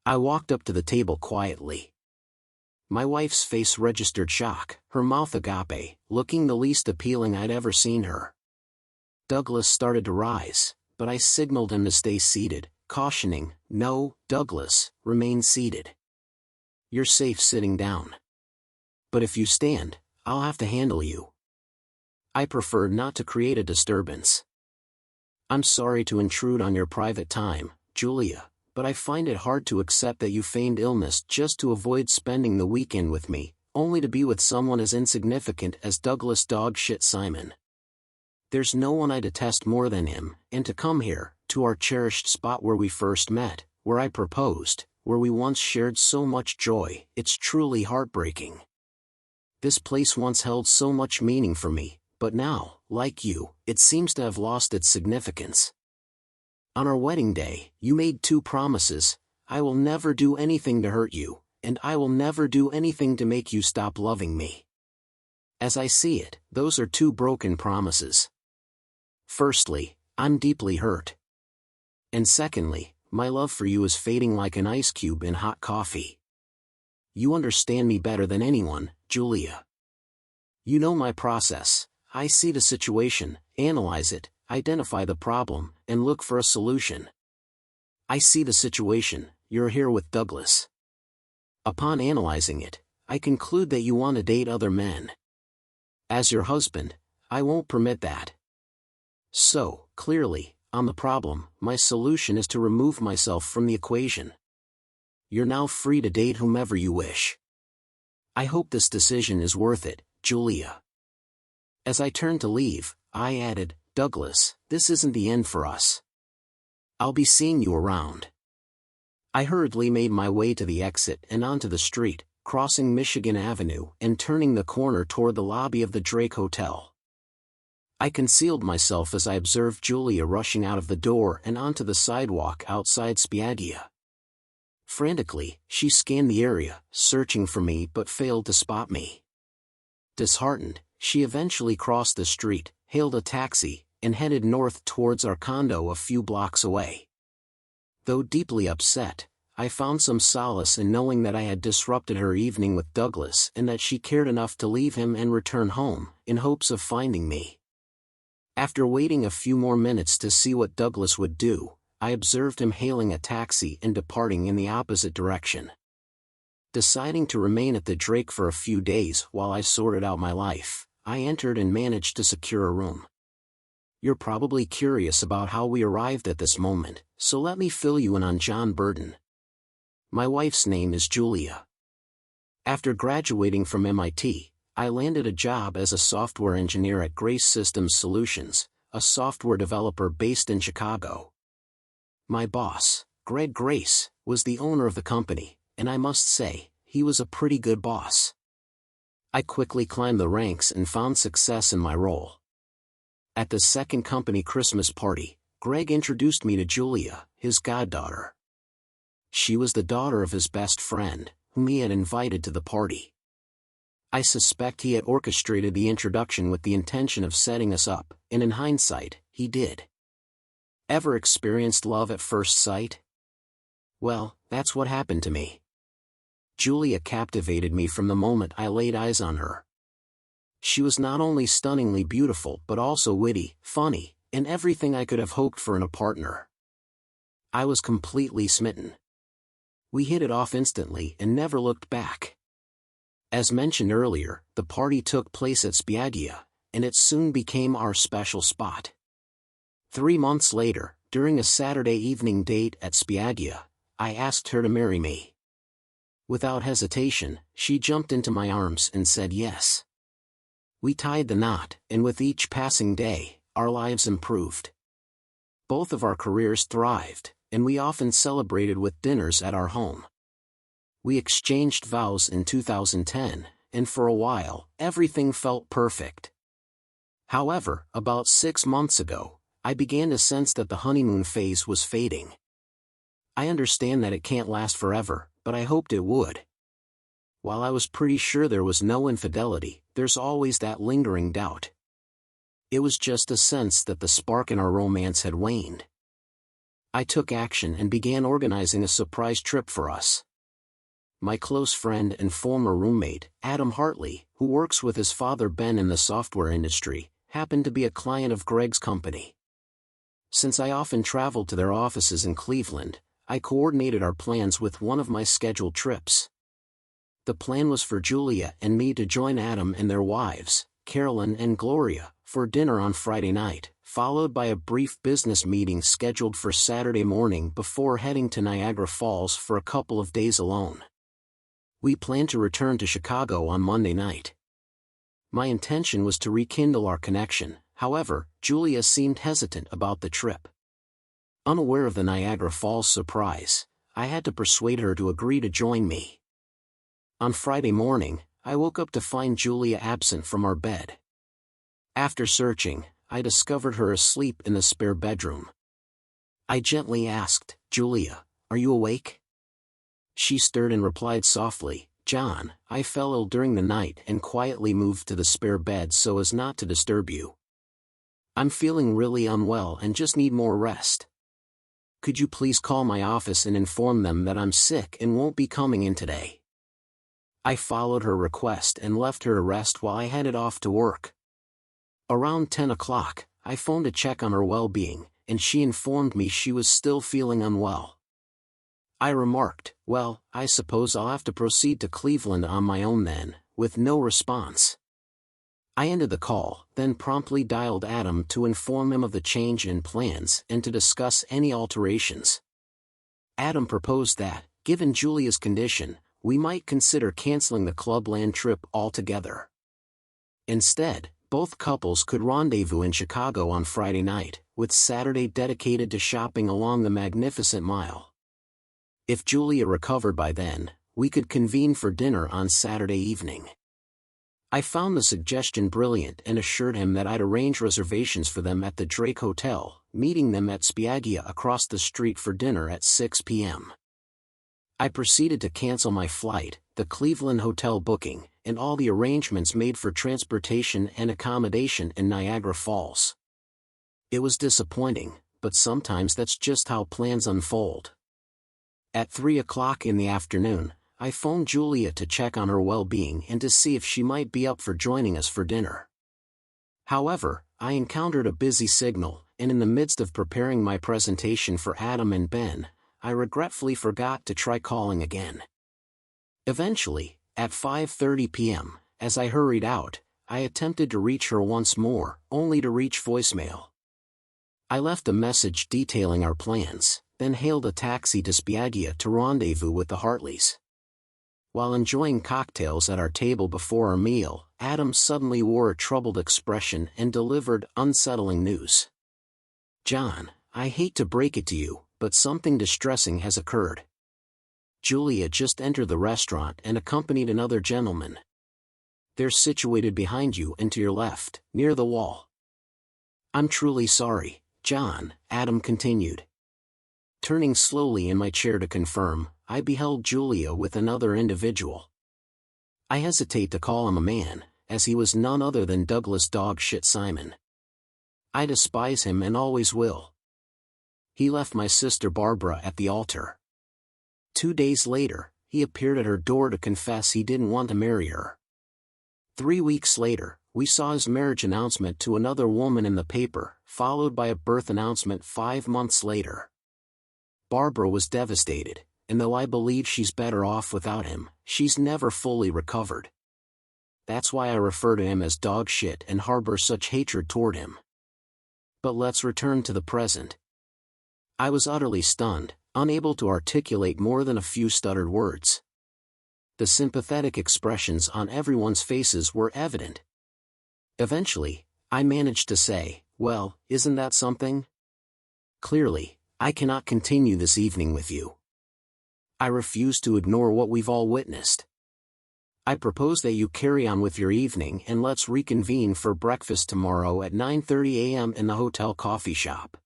I walked up to the table quietly. My wife's face registered shock, her mouth agape, looking the least appealing I'd ever seen her. Douglas started to rise, but I signaled him to stay seated, cautioning, "No, Douglas, remain seated. You're safe sitting down. But if you stand, I'll have to handle you. I prefer not to create a disturbance. I'm sorry to intrude on your private time, Julia, but I find it hard to accept that you feigned illness just to avoid spending the weekend with me, only to be with someone as insignificant as Douglas Dogshit Simon. There's no one I detest more than him, and to come here, to our cherished spot where we first met, where I proposed, where we once shared so much joy, it's truly heartbreaking. This place once held so much meaning for me, but now, like you, it seems to have lost its significance. On our wedding day, you made 2 promises: I will never do anything to hurt you, and I will never do anything to make you stop loving me. As I see it, those are 2 broken promises. Firstly, I'm deeply hurt. And secondly, my love for you is fading like an ice cube in hot coffee. You understand me better than anyone, Julia. You know my process. I see the situation, analyze it, identify the problem, and look for a solution. I see the situation, you're here with Douglas. Upon analyzing it, I conclude that you want to date other men. As your husband, I won't permit that. So, clearly, on the problem, my solution is to remove myself from the equation. You're now free to date whomever you wish. I hope this decision is worth it, Julia. As I turned to leave, I added, Douglas, this isn't the end for us. I'll be seeing you around. I hurriedly made my way to the exit and onto the street, crossing Michigan Avenue and turning the corner toward the lobby of the Drake Hotel. I concealed myself as I observed Julia rushing out of the door and onto the sidewalk outside Spiaggia. Frantically, she scanned the area, searching for me but failed to spot me. Disheartened, she eventually crossed the street, hailed a taxi, and headed north towards our condo a few blocks away. Though deeply upset, I found some solace in knowing that I had disrupted her evening with Douglas and that she cared enough to leave him and return home, in hopes of finding me. After waiting a few more minutes to see what Douglas would do, I observed him hailing a taxi and departing in the opposite direction. Deciding to remain at the Drake for a few days while I sorted out my life, I entered and managed to secure a room. You're probably curious about how we arrived at this moment, so let me fill you in on John Burden. My wife's name is Julia. After graduating from MIT, I landed a job as a software engineer at Grace Systems Solutions, a software developer based in Chicago. My boss, Greg Grace, was the owner of the company, and I must say, he was a pretty good boss. I quickly climbed the ranks and found success in my role. At the second company Christmas party, Greg introduced me to Julia, his goddaughter. She was the daughter of his best friend, whom he had invited to the party. I suspect he had orchestrated the introduction with the intention of setting us up, and in hindsight, he did. Ever experienced love at first sight? Well, that's what happened to me. Julia captivated me from the moment I laid eyes on her. She was not only stunningly beautiful but also witty, funny, and everything I could have hoped for in a partner. I was completely smitten. We hit it off instantly and never looked back. As mentioned earlier, the party took place at Spiaggia, and it soon became our special spot. 3 months later, during a Saturday evening date at Spiaggia, I asked her to marry me. Without hesitation, she jumped into my arms and said yes. We tied the knot, and with each passing day, our lives improved. Both of our careers thrived, and we often celebrated with dinners at our home. We exchanged vows in 2010, and for a while, everything felt perfect. However, about 6 months ago, I began to sense that the honeymoon phase was fading. I understand that it can't last forever, but I hoped it would. While I was pretty sure there was no infidelity, there's always that lingering doubt. It was just a sense that the spark in our romance had waned. I took action and began organizing a surprise trip for us. My close friend and former roommate, Adam Hartley, who works with his father Ben in the software industry, happened to be a client of Greg's company. Since I often traveled to their offices in Cleveland, I coordinated our plans with one of my scheduled trips. The plan was for Julia and me to join Adam and their wives, Carolyn and Gloria, for dinner on Friday night, followed by a brief business meeting scheduled for Saturday morning before heading to Niagara Falls for a couple of days alone. We planned to return to Chicago on Monday night. My intention was to rekindle our connection, however, Julia seemed hesitant about the trip. Unaware of the Niagara Falls surprise, I had to persuade her to agree to join me. On Friday morning, I woke up to find Julia absent from our bed. After searching, I discovered her asleep in the spare bedroom. I gently asked, "Julia, are you awake?" She stirred and replied softly, "John, I fell ill during the night and quietly moved to the spare bed so as not to disturb you. I'm feeling really unwell and just need more rest. Could you please call my office and inform them that I'm sick and won't be coming in today?" I followed her request and left her to rest while I headed off to work. Around 10 o'clock, I phoned to check on her well-being, and she informed me she was still feeling unwell. I remarked, "Well, I suppose I'll have to proceed to Cleveland on my own then," with no response. I ended the call, then promptly dialed Adam to inform him of the change in plans and to discuss any alterations. Adam proposed that, given Julia's condition, we might consider canceling the Clubland trip altogether. Instead, both couples could rendezvous in Chicago on Friday night, with Saturday dedicated to shopping along the Magnificent Mile. If Julia recovered by then, we could convene for dinner on Saturday evening. I found the suggestion brilliant and assured him that I'd arrange reservations for them at the Drake Hotel, meeting them at Spiaggia across the street for dinner at 6 p.m. I proceeded to cancel my flight, the Cleveland hotel booking, and all the arrangements made for transportation and accommodation in Niagara Falls. It was disappointing, but sometimes that's just how plans unfold. At 3 o'clock in the afternoon, I phoned Julia to check on her well-being and to see if she might be up for joining us for dinner. However, I encountered a busy signal, and in the midst of preparing my presentation for Adam and Ben, I regretfully forgot to try calling again. Eventually, at 5:30 p.m., as I hurried out, I attempted to reach her once more, only to reach voicemail. I left a message detailing our plans, then hailed a taxi to Spiaggia to rendezvous with the Hartleys. While enjoying cocktails at our table before our meal, Adam suddenly wore a troubled expression and delivered unsettling news. "John, I hate to break it to you, but something distressing has occurred. Julia just entered the restaurant and accompanied another gentleman. They're situated behind you and to your left, near the wall." "I'm truly sorry, John," Adam continued. Turning slowly in my chair to confirm, I beheld Julia with another individual. I hesitate to call him a man, as he was none other than Douglas Dogshit Simon. I despise him and always will. He left my sister Barbara at the altar. 2 days later, he appeared at her door to confess he didn't want to marry her. 3 weeks later, we saw his marriage announcement to another woman in the paper, followed by a birth announcement 5 months later. Barbara was devastated, and though I believe she's better off without him, she's never fully recovered. That's why I refer to him as dog shit and harbor such hatred toward him. But let's return to the present. I was utterly stunned, unable to articulate more than a few stuttered words. The sympathetic expressions on everyone's faces were evident. Eventually, I managed to say, "Well, isn't that something? Clearly, I cannot continue this evening with you. I refuse to ignore what we've all witnessed. I propose that you carry on with your evening and let's reconvene for breakfast tomorrow at 9:30 a.m. in the hotel coffee shop.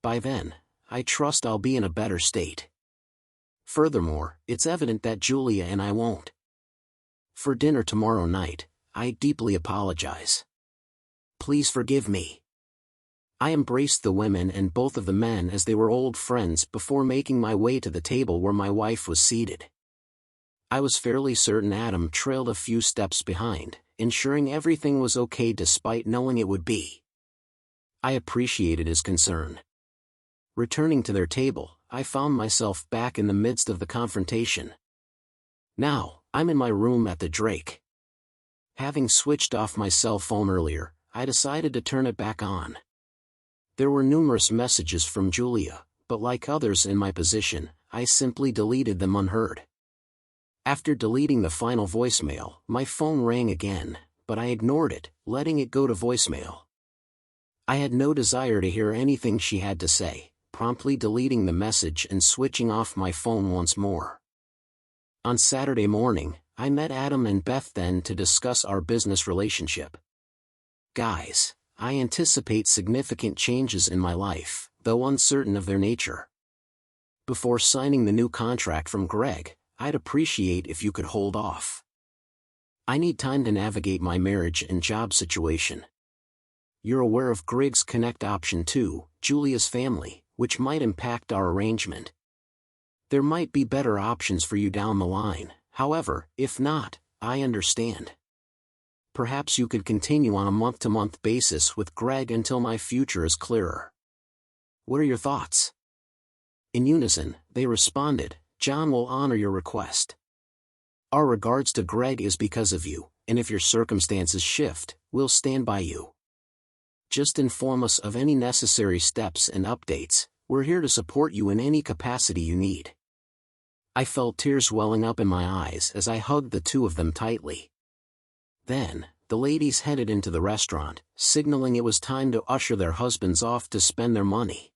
By then, I trust I'll be in a better state. Furthermore, it's evident that Julia and I won't. For dinner tomorrow night, I deeply apologize. Please forgive me." I embraced the women and both of the men as they were old friends before making my way to the table where my wife was seated. I was fairly certain Adam trailed a few steps behind, ensuring everything was okay despite knowing it would be. I appreciated his concern. Returning to their table, I found myself back in the midst of the confrontation. Now, I'm in my room at the Drake. Having switched off my cell phone earlier, I decided to turn it back on. There were numerous messages from Julia, but like others in my position, I simply deleted them unheard. After deleting the final voicemail, my phone rang again, but I ignored it, letting it go to voicemail. I had no desire to hear anything she had to say, promptly deleting the message and switching off my phone once more. On Saturday morning, I met Adam and Beth then to discuss our business relationship. Guys, I anticipate significant changes in my life, though uncertain of their nature. Before signing the new contract from Greg, I'd appreciate if you could hold off. I need time to navigate my marriage and job situation. You're aware of Greg's Connect option 2, Julia's family, which might impact our arrangement. There might be better options for you down the line, however, if not, I understand. Perhaps you could continue on a month-to-month basis with Greg until my future is clearer. What are your thoughts? In unison, they responded, John will honor your request. Our regards to Greg is because of you, and if your circumstances shift, we'll stand by you. Just inform us of any necessary steps and updates, we're here to support you in any capacity you need. I felt tears welling up in my eyes as I hugged the two of them tightly. Then, the ladies headed into the restaurant, signaling it was time to usher their husbands off to spend their money.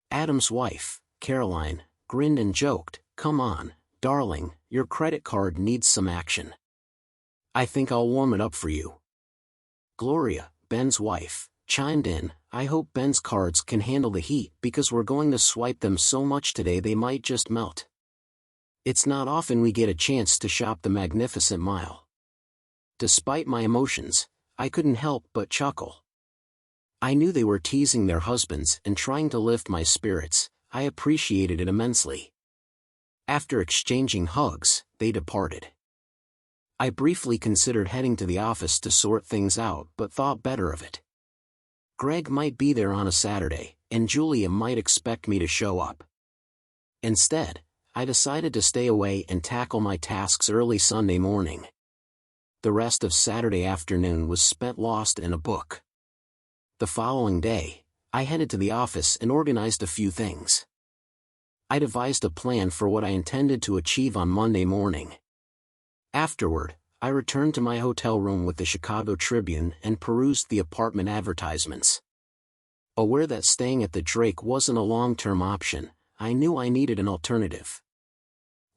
Adam's wife, Caroline, grinned and joked, "Come on, darling, your credit card needs some action. I think I'll warm it up for you." Gloria, Ben's wife, chimed in, "I hope Ben's cards can handle the heat because we're going to swipe them so much today they might just melt. It's not often we get a chance to shop the Magnificent Mile." Despite my emotions, I couldn't help but chuckle. I knew they were teasing their husbands and trying to lift my spirits. I appreciated it immensely. After exchanging hugs, they departed. I briefly considered heading to the office to sort things out but thought better of it. Greg might be there on a Saturday, and Julia might expect me to show up. Instead, I decided to stay away and tackle my tasks early Sunday morning. The rest of Saturday afternoon was spent lost in a book. The following day, I headed to the office and organized a few things. I devised a plan for what I intended to achieve on Monday morning. Afterward, I returned to my hotel room with the Chicago Tribune and perused the apartment advertisements. Aware that staying at the Drake wasn't a long-term option, I knew I needed an alternative.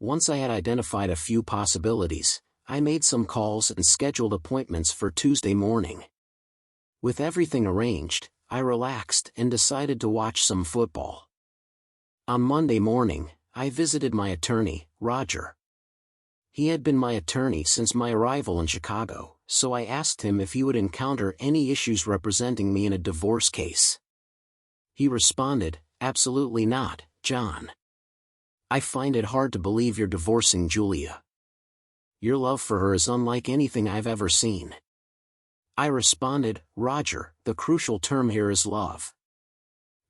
Once I had identified a few possibilities, I made some calls and scheduled appointments for Tuesday morning. With everything arranged, I relaxed and decided to watch some football. On Monday morning, I visited my attorney, Roger. He had been my attorney since my arrival in Chicago, so I asked him if he would encounter any issues representing me in a divorce case. He responded, "Absolutely not, John. I find it hard to believe you're divorcing Julia. Your love for her is unlike anything I've ever seen." I responded, "Roger, the crucial term here is love.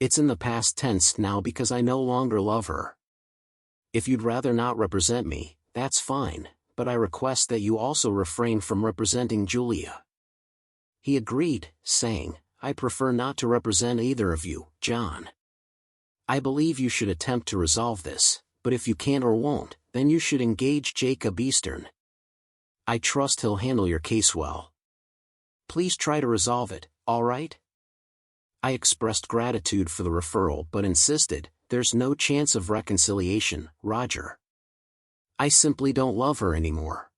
It's in the past tense now because I no longer love her. If you'd rather not represent me, that's fine, but I request that you also refrain from representing Julia." He agreed, saying, "I prefer not to represent either of you, John. I believe you should attempt to resolve this, but if you can't or won't, then you should engage Jacob Eastern. I trust he'll handle your case well. Please try to resolve it, all right?" I expressed gratitude for the referral but insisted, "There's no chance of reconciliation, Roger. I simply don't love her anymore."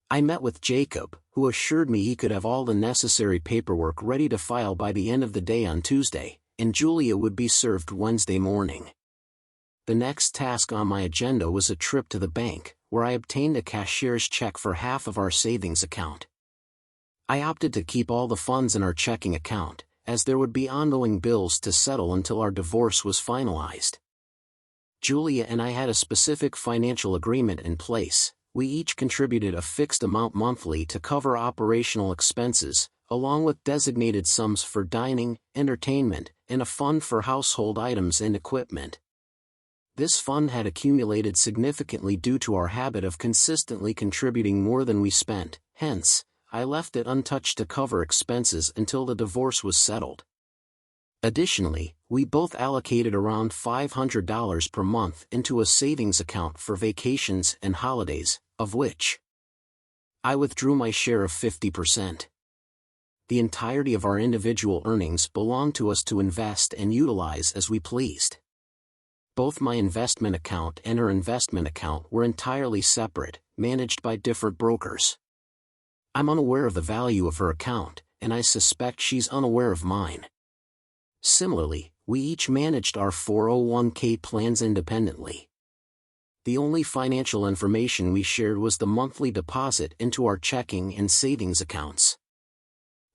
I met with Jacob, who assured me he could have all the necessary paperwork ready to file by the end of the day on Tuesday, and Julia would be served Wednesday morning. The next task on my agenda was a trip to the bank, where I obtained a cashier's check for half of our savings account. I opted to keep all the funds in our checking account, as there would be ongoing bills to settle until our divorce was finalized. Julia and I had a specific financial agreement in place. We each contributed a fixed amount monthly to cover operational expenses, along with designated sums for dining, entertainment, and a fund for household items and equipment. This fund had accumulated significantly due to our habit of consistently contributing more than we spent, hence, I left it untouched to cover expenses until the divorce was settled. Additionally, we both allocated around $500 per month into a savings account for vacations and holidays, of which I withdrew my share of 50%. The entirety of our individual earnings belonged to us to invest and utilize as we pleased. Both my investment account and her investment account were entirely separate, managed by different brokers. I'm unaware of the value of her account, and I suspect she's unaware of mine. Similarly, we each managed our 401k plans independently. The only financial information we shared was the monthly deposit into our checking and savings accounts.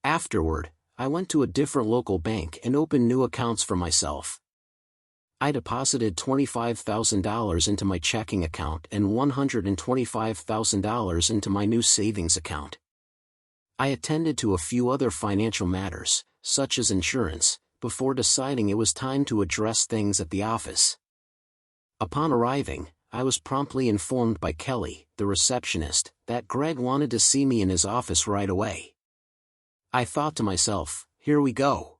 Afterward, I went to a different local bank and opened new accounts for myself. I deposited $25,000 into my checking account and $125,000 into my new savings account. I attended to a few other financial matters, such as insurance, before deciding it was time to address things at the office. Upon arriving, I was promptly informed by Kelly, the receptionist, that Greg wanted to see me in his office right away. I thought to myself, here we go.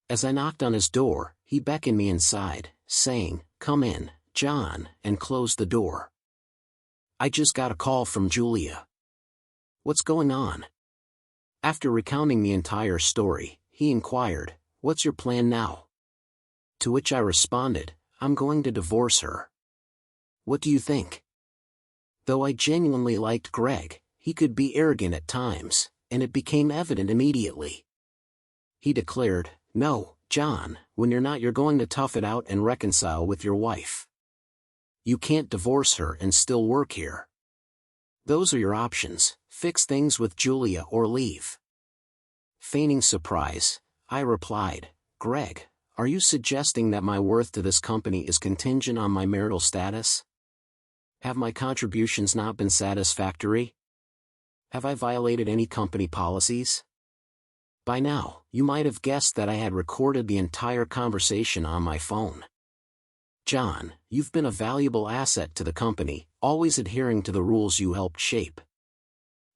As I knocked on his door, he beckoned me inside, saying, "Come in, John," and closed the door. "I just got a call from Julia." "What's going on?" After recounting the entire story, he inquired, "What's your plan now?" To which I responded, "I'm going to divorce her." "What do you think?" Though I genuinely liked Greg, he could be arrogant at times, and it became evident immediately. He declared, "No, John, when you're not, you're going to tough it out and reconcile with your wife. You can't divorce her and still work here. Those are your options: fix things with Julia or leave." Feigning surprise, I replied, "Greg, are you suggesting that my worth to this company is contingent on my marital status? Have my contributions not been satisfactory? Have I violated any company policies?" By now, you might have guessed that I had recorded the entire conversation on my phone. "John, you've been a valuable asset to the company, always adhering to the rules you helped shape.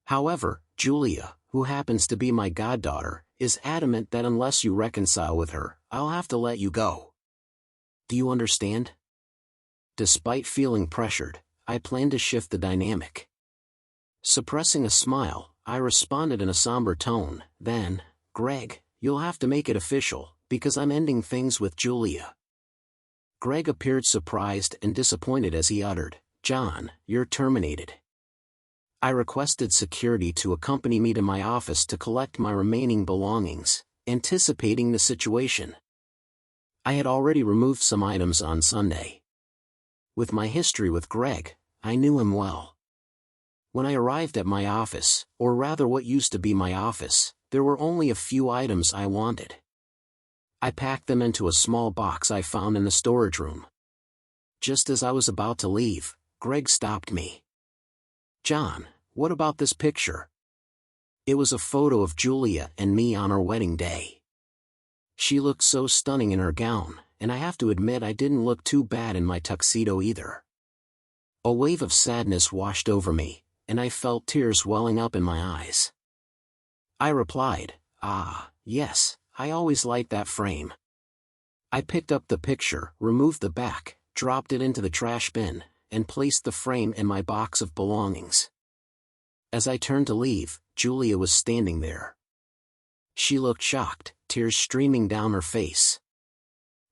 However, Julia, who happens to be my goddaughter, is adamant that unless you reconcile with her, I'll have to let you go. Do you understand?" Despite feeling pressured, I planned to shift the dynamic. Suppressing a smile, I responded in a somber tone, "Then, Greg, you'll have to make it official, because I'm ending things with Julia." Greg appeared surprised and disappointed as he uttered, "John, you're terminated." I requested security to accompany me to my office to collect my remaining belongings, anticipating the situation. I had already removed some items on Sunday. With my history with Greg, I knew him well. When I arrived at my office, or rather what used to be my office, there were only a few items I wanted. I packed them into a small box I found in the storage room. Just as I was about to leave, Greg stopped me. "John, what about this picture?" It was a photo of Julia and me on our wedding day. She looked so stunning in her gown, and I have to admit I didn't look too bad in my tuxedo either. A wave of sadness washed over me, and I felt tears welling up in my eyes. I replied, "Ah, yes, I always liked that frame." I picked up the picture, removed the back, dropped it into the trash bin, and placed the frame in my box of belongings. As I turned to leave, Julia was standing there. She looked shocked, tears streaming down her face.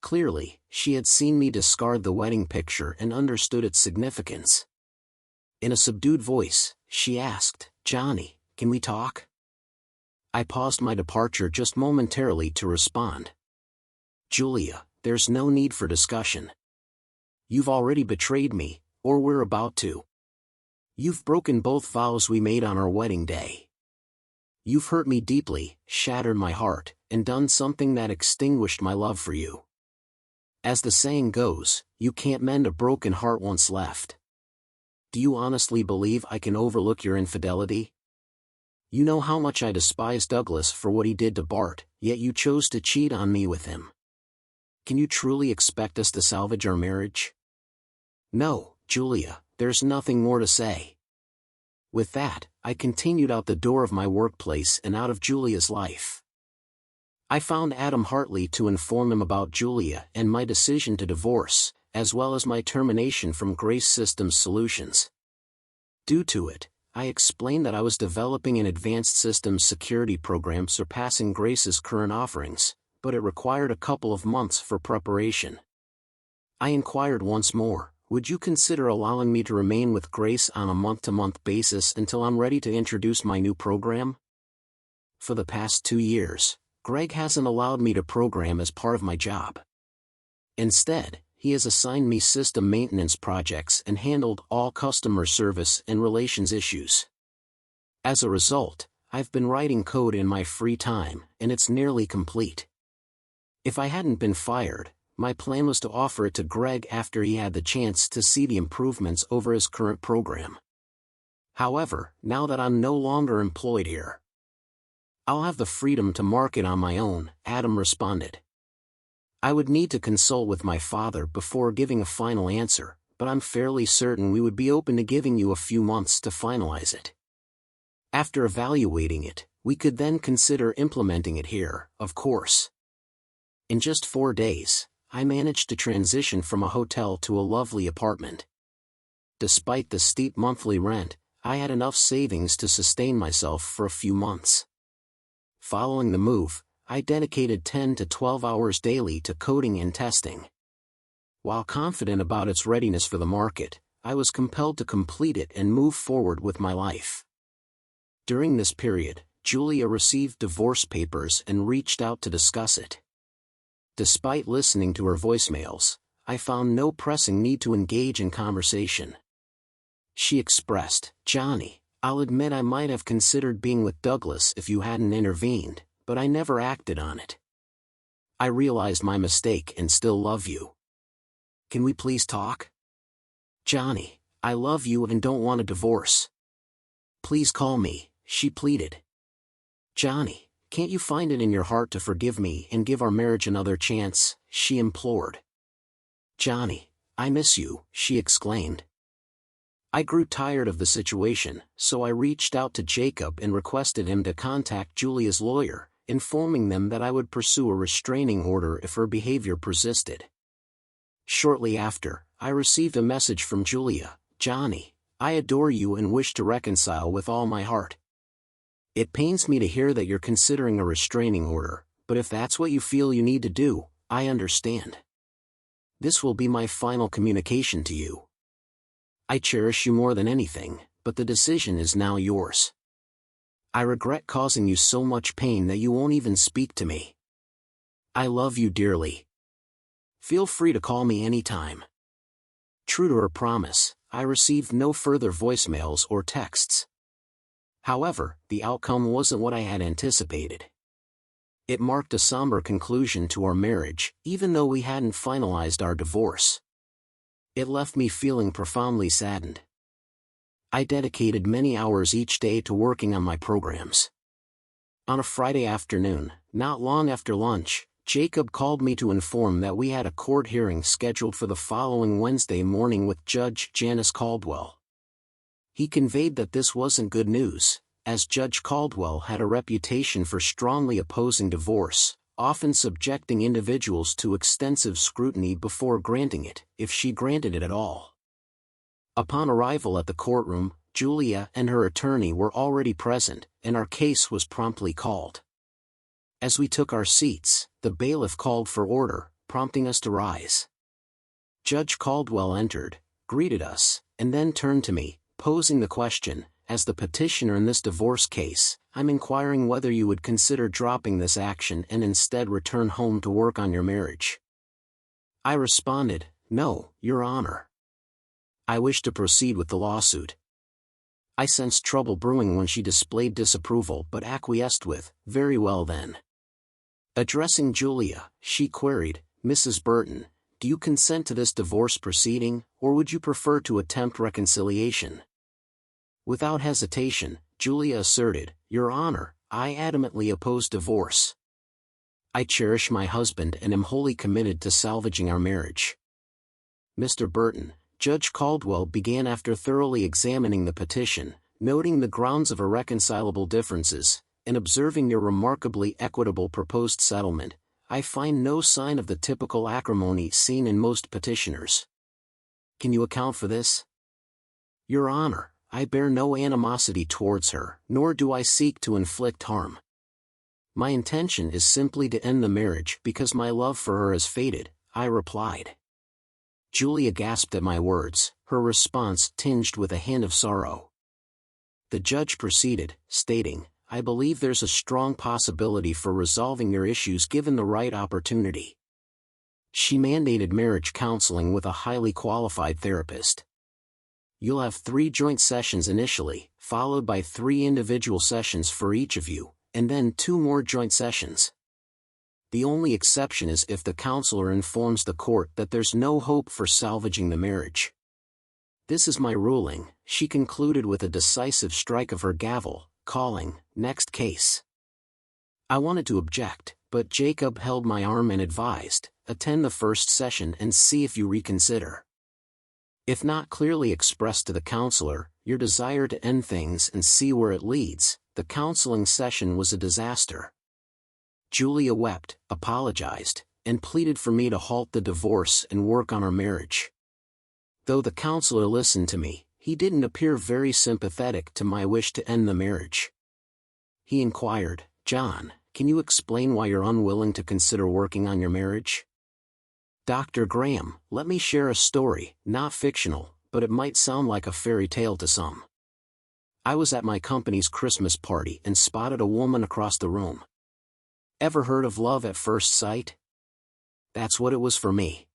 Clearly, she had seen me discard the wedding picture and understood its significance. In a subdued voice, she asked, "Johnny, can we talk?" I paused my departure just momentarily to respond. "Julia, there's no need for discussion. You've already betrayed me, or we're about to. You've broken both vows we made on our wedding day. You've hurt me deeply, shattered my heart, and done something that extinguished my love for you. As the saying goes, you can't mend a broken heart once left. Do you honestly believe I can overlook your infidelity? You know how much I despise Douglas for what he did to Bart, yet you chose to cheat on me with him. Can you truly expect us to salvage our marriage? No, Julia, there's nothing more to say. With that, I continued out the door of my workplace and out of Julia's life. I found Adam Hartley to inform him about Julia and my decision to divorce, as well as my termination from Grace Systems Solutions. Due to it, I explained that I was developing an advanced systems security program surpassing Grace's current offerings, but it required a couple of months for preparation. I inquired once more, would you consider allowing me to remain with Grace on a month-to-month basis until I'm ready to introduce my new program? For the past 2 years, Greg hasn't allowed me to program as part of my job. Instead, he has assigned me system maintenance projects and handled all customer service and relations issues. As a result, I've been writing code in my free time, and it's nearly complete. If I hadn't been fired, my plan was to offer it to Greg after he had the chance to see the improvements over his current program. However, now that I'm no longer employed here, I'll have the freedom to market on my own, Adam responded. I would need to consult with my father before giving a final answer, but I'm fairly certain we would be open to giving you a few months to finalize it. After evaluating it, we could then consider implementing it here, of course. In just 4 days, I managed to transition from a hotel to a lovely apartment. Despite the steep monthly rent, I had enough savings to sustain myself for a few months. Following the move, I dedicated 10 to 12 hours daily to coding and testing. While confident about its readiness for the market, I was compelled to complete it and move forward with my life. During this period, Julia received divorce papers and reached out to discuss it. Despite listening to her voicemails, I found no pressing need to engage in conversation. She expressed, "Johnny, I'll admit I might have considered being with Douglas if you hadn't intervened, but I never acted on it. I realized my mistake and still love you. Can we please talk? Johnny, I love you and don't want a divorce. Please call me," she pleaded. "Johnny, can't you find it in your heart to forgive me and give our marriage another chance?" she implored. "Johnny, I miss you," she exclaimed. I grew tired of the situation, so I reached out to Jacob and requested him to contact Julia's lawyer, informing them that I would pursue a restraining order if her behavior persisted. Shortly after, I received a message from Julia, "Johnny, I adore you and wish to reconcile with all my heart. It pains me to hear that you're considering a restraining order, but if that's what you feel you need to do, I understand. This will be my final communication to you. I cherish you more than anything, but the decision is now yours. I regret causing you so much pain that you won't even speak to me. I love you dearly. Feel free to call me anytime." True to her promise, I received no further voicemails or texts. However, the outcome wasn't what I had anticipated. It marked a somber conclusion to our marriage, even though we hadn't finalized our divorce. It left me feeling profoundly saddened. I dedicated many hours each day to working on my programs. On a Friday afternoon, not long after lunch, Jacob called me to inform that we had a court hearing scheduled for the following Wednesday morning with Judge Janice Caldwell. He conveyed that this wasn't good news, as Judge Caldwell had a reputation for strongly opposing divorce, often subjecting individuals to extensive scrutiny before granting it, if she granted it at all. Upon arrival at the courtroom, Julia and her attorney were already present, and our case was promptly called. As we took our seats, the bailiff called for order, prompting us to rise. Judge Caldwell entered, greeted us, and then turned to me, posing the question, "As the petitioner in this divorce case, I'm inquiring whether you would consider dropping this action and instead return home to work on your marriage." I responded, "No, Your Honor. I wish to proceed with the lawsuit." I sensed trouble brewing when she displayed disapproval but acquiesced with, "Very well then. Addressing Julia, she queried, "Mrs. Burton, do you consent to this divorce proceeding, or would you prefer to attempt reconciliation?" Without hesitation, Julia asserted, "Your Honor, I adamantly oppose divorce. I cherish my husband and am wholly committed to salvaging our marriage." "Mr. Burton," Judge Caldwell began after thoroughly examining the petition, noting the grounds of irreconcilable differences, and observing your remarkably equitable proposed settlement, "I find no sign of the typical acrimony seen in most petitioners. Can you account for this?" "Your Honor, I bear no animosity towards her, nor do I seek to inflict harm. My intention is simply to end the marriage because my love for her has faded," I replied. Julia gasped at my words, her response tinged with a hint of sorrow. The judge proceeded, stating, "I believe there's a strong possibility for resolving your issues given the right opportunity." She mandated marriage counseling with a highly qualified therapist. "You'll have 3 joint sessions initially, followed by 3 individual sessions for each of you, and then 2 more joint sessions. The only exception is if the counselor informs the court that there's no hope for salvaging the marriage. This is my ruling," she concluded with a decisive strike of her gavel, calling, "Next case." I wanted to object, but Jacob held my arm and advised, "Attend the first session and see if you reconsider. If not clearly expressed to the counselor, your desire to end things and see where it leads." The counseling session was a disaster. Julia wept, apologized, and pleaded for me to halt the divorce and work on our marriage. Though the counselor listened to me, he didn't appear very sympathetic to my wish to end the marriage. He inquired, "John, can you explain why you're unwilling to consider working on your marriage?" "Dr. Graham, let me share a story, not fictional, but it might sound like a fairy tale to some. I was at my company's Christmas party and spotted a woman across the room. Ever heard of love at first sight? That's what it was for me.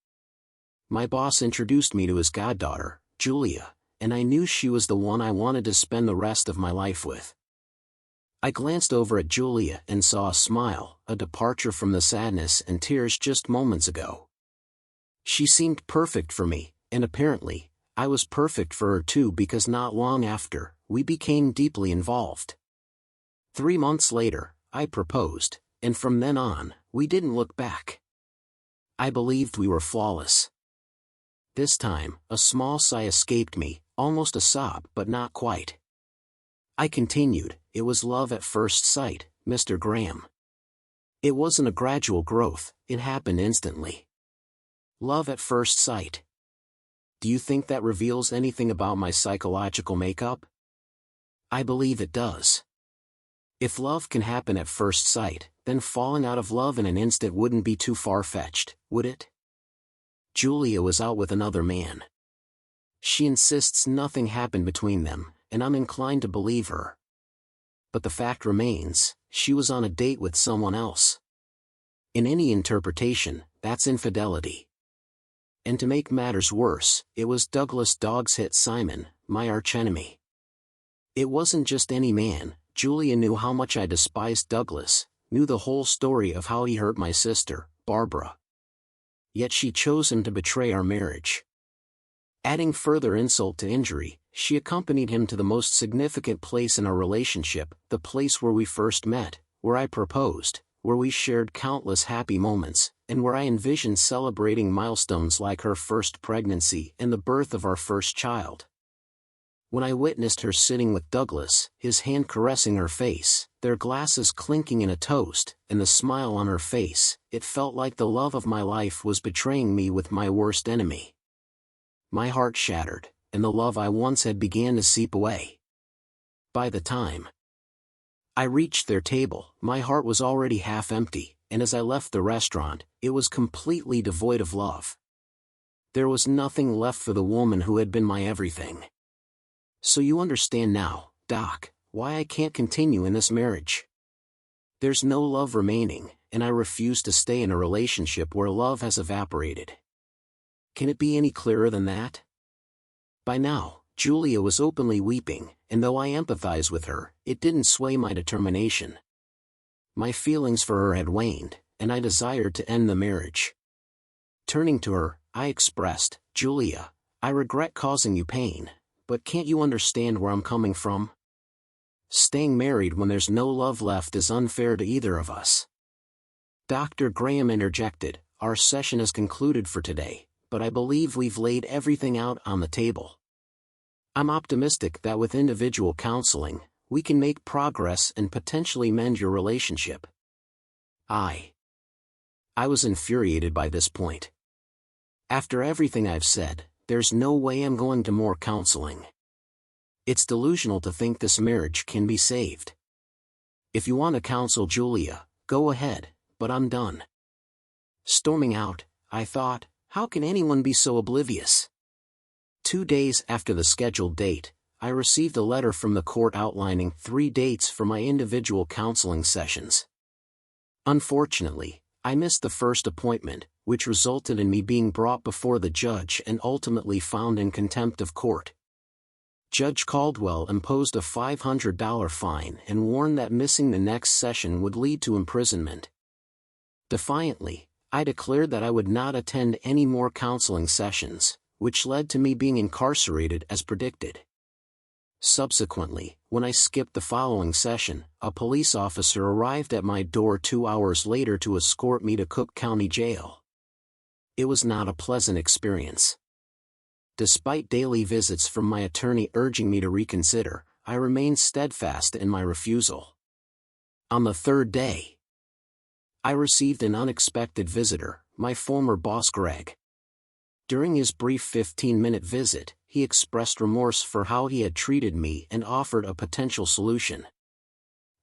My boss introduced me to his goddaughter, Julia, and I knew she was the one I wanted to spend the rest of my life with. I glanced over at Julia and saw a smile, a departure from the sadness and tears just moments ago. She seemed perfect for me, and apparently, I was perfect for her too, because not long after, we became deeply involved. 3 months later, I proposed, and from then on, we didn't look back. I believed we were flawless." This time, a small sigh escaped me, almost a sob but not quite. I continued, "It was love at first sight, Mr. Graham. It wasn't a gradual growth, it happened instantly. Love at first sight. Do you think that reveals anything about my psychological makeup? I believe it does. If love can happen at first sight, then falling out of love in an instant wouldn't be too far-fetched, would it? Julia was out with another man. She insists nothing happened between them, and I'm inclined to believe her. But the fact remains, she was on a date with someone else. In any interpretation, that's infidelity. And to make matters worse, it was Douglas Dog's hit Simon, my archenemy. It wasn't just any man. Julia knew how much I despised Douglas, knew the whole story of how he hurt my sister, Barbara. Yet she chose him to betray our marriage. Adding further insult to injury, she accompanied him to the most significant place in our relationship, the place where we first met, where I proposed, where we shared countless happy moments, and where I envisioned celebrating milestones like her first pregnancy and the birth of our first child. When I witnessed her sitting with Douglas, his hand caressing her face, their glasses clinking in a toast, and the smile on her face, it felt like the love of my life was betraying me with my worst enemy. My heart shattered, and the love I once had began to seep away. By the time I reached their table, my heart was already half empty, and as I left the restaurant, it was completely devoid of love. There was nothing left for the woman who had been my everything. So you understand now, Doc, why I can't continue in this marriage. There's no love remaining, and I refuse to stay in a relationship where love has evaporated. Can it be any clearer than that? By now, Julia was openly weeping, and though I empathize with her, it didn't sway my determination. My feelings for her had waned, and I desired to end the marriage. Turning to her, I expressed, "Julia, I regret causing you pain, but can't you understand where I'm coming from? Staying married when there's no love left is unfair to either of us." Dr. Graham interjected, "Our session is concluded for today, but I believe we've laid everything out on the table. I'm optimistic that with individual counseling, we can make progress and potentially mend your relationship." I was infuriated by this point. After everything I've said, there's no way I'm going to more counseling. It's delusional to think this marriage can be saved. If you want to counsel Julia, go ahead, but I'm done. Storming out, I thought, how can anyone be so oblivious? 2 days after the scheduled date, I received a letter from the court outlining 3 dates for my individual counseling sessions. Unfortunately, I missed the first appointment, which resulted in me being brought before the judge and ultimately found in contempt of court. Judge Caldwell imposed a $500 fine and warned that missing the next session would lead to imprisonment. Defiantly, I declared that I would not attend any more counseling sessions, which led to me being incarcerated as predicted. Subsequently, when I skipped the following session, a police officer arrived at my door 2 hours later to escort me to Cook County Jail. It was not a pleasant experience. Despite daily visits from my attorney urging me to reconsider, I remained steadfast in my refusal. On the 3rd day, I received an unexpected visitor, my former boss Greg. During his brief 15-minute visit, he expressed remorse for how he had treated me and offered a potential solution.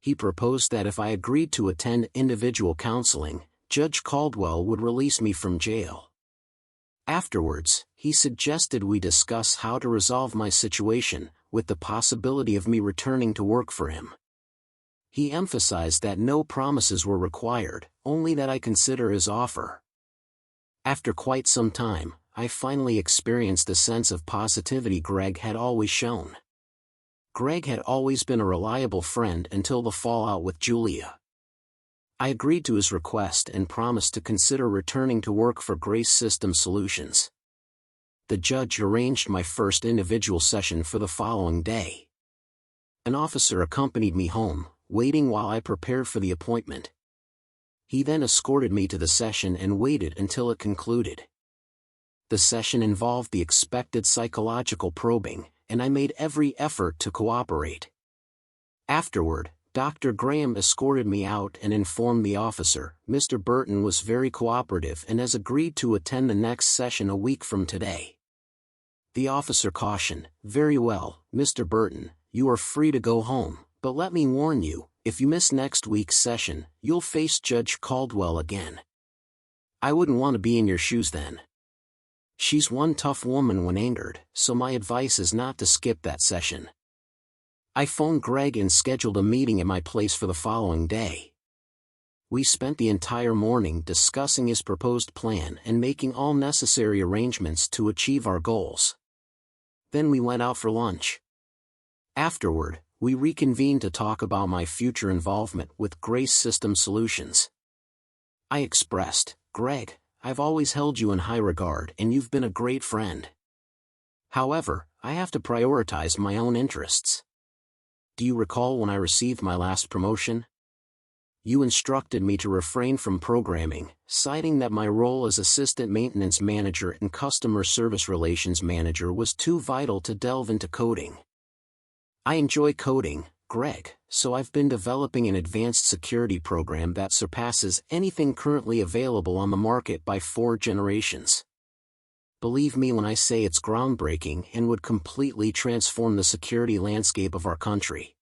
He proposed that if I agreed to attend individual counseling, Judge Caldwell would release me from jail. Afterwards, he suggested we discuss how to resolve my situation, with the possibility of me returning to work for him. He emphasized that no promises were required, only that I consider his offer. After quite some time, I finally experienced the sense of positivity Greg had always shown. Greg had always been a reliable friend until the fallout with Julia. I agreed to his request and promised to consider returning to work for Grace System Solutions. The judge arranged my first individual session for the following day. An officer accompanied me home, waiting while I prepared for the appointment. He then escorted me to the session and waited until it concluded. The session involved the expected psychological probing, and I made every effort to cooperate. Afterward, Dr. Graham escorted me out and informed the officer, "Mr. Burton was very cooperative and has agreed to attend the next session a week from today." The officer cautioned, "Very well, Mr. Burton, you are free to go home, but let me warn you, if you miss next week's session, you'll face Judge Caldwell again. I wouldn't want to be in your shoes then. She's one tough woman when angered, so my advice is not to skip that session." I phoned Greg and scheduled a meeting at my place for the following day. We spent the entire morning discussing his proposed plan and making all necessary arrangements to achieve our goals. Then we went out for lunch. Afterward, we reconvened to talk about my future involvement with Grace System Solutions. I expressed, "Greg, I've always held you in high regard and you've been a great friend. However, I have to prioritize my own interests. Do you recall when I received my last promotion? You instructed me to refrain from programming, citing that my role as Assistant Maintenance Manager and Customer Service Relations Manager was too vital to delve into coding. I enjoy coding, Greg, so I've been developing an advanced security program that surpasses anything currently available on the market by 4 generations. Believe me when I say it's groundbreaking and would completely transform the security landscape of our country.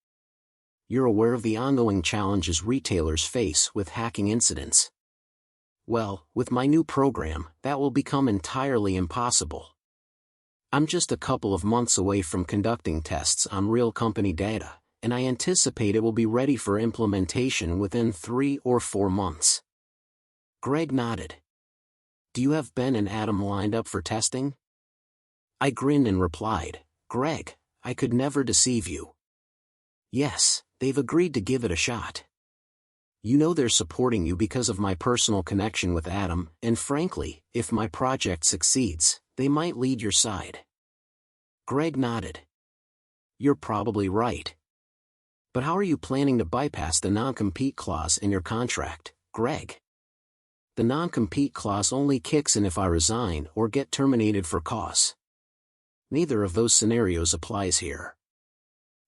You're aware of the ongoing challenges retailers face with hacking incidents. Well, with my new program, that will become entirely impossible. I'm just a couple of months away from conducting tests on real company data, and I anticipate it will be ready for implementation within 3 or 4 months. Greg nodded. Do you have Ben and Adam lined up for testing? I grinned and replied, Greg, I could never deceive you. Yes, they've agreed to give it a shot. You know they're supporting you because of my personal connection with Adam, and frankly, if my project succeeds, they might lead your side. Greg nodded. You're probably right. But how are you planning to bypass the non-compete clause in your contract, Greg? The non-compete clause only kicks in if I resign or get terminated for cause. Neither of those scenarios applies here.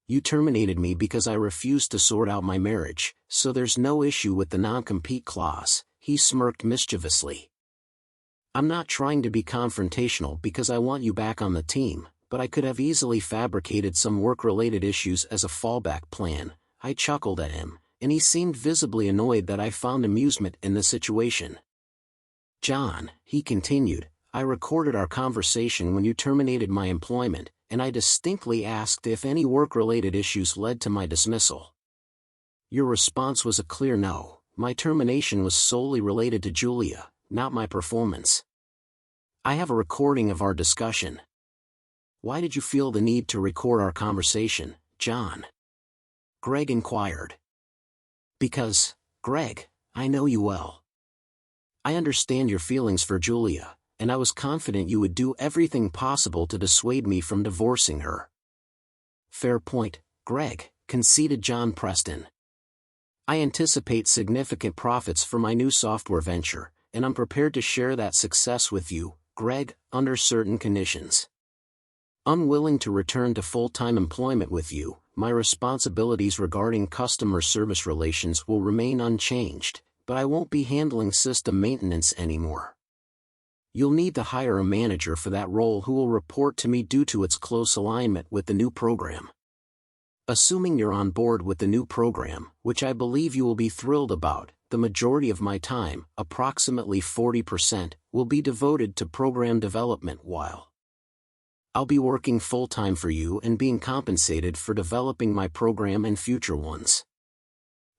You terminated me because I refused to sort out my marriage, so there's no issue with the non-compete clause, he smirked mischievously. I'm not trying to be confrontational because I want you back on the team, but I could have easily fabricated some work-related issues as a fallback plan. I chuckled at him, and he seemed visibly annoyed that I found amusement in the situation. John, he continued, I recorded our conversation when you terminated my employment, and I distinctly asked if any work-related issues led to my dismissal. Your response was a clear no. My termination was solely related to Julia, not my performance. I have a recording of our discussion. Why did you feel the need to record our conversation, John? Greg inquired. Because, Greg, I know you well. I understand your feelings for Julia, and I was confident you would do everything possible to dissuade me from divorcing her. Fair point, Greg, conceded John Preston. I anticipate significant profits for my new software venture, and I'm prepared to share that success with you, Greg, under certain conditions. Unwilling to return to full-time employment with you, my responsibilities regarding customer service relations will remain unchanged, but I won't be handling system maintenance anymore. You'll need to hire a manager for that role who will report to me due to its close alignment with the new program. Assuming you're on board with the new program, which I believe you will be thrilled about, the majority of my time, approximately 40%, will be devoted to program development while I'll be working full-time for you and being compensated for developing my program and future ones.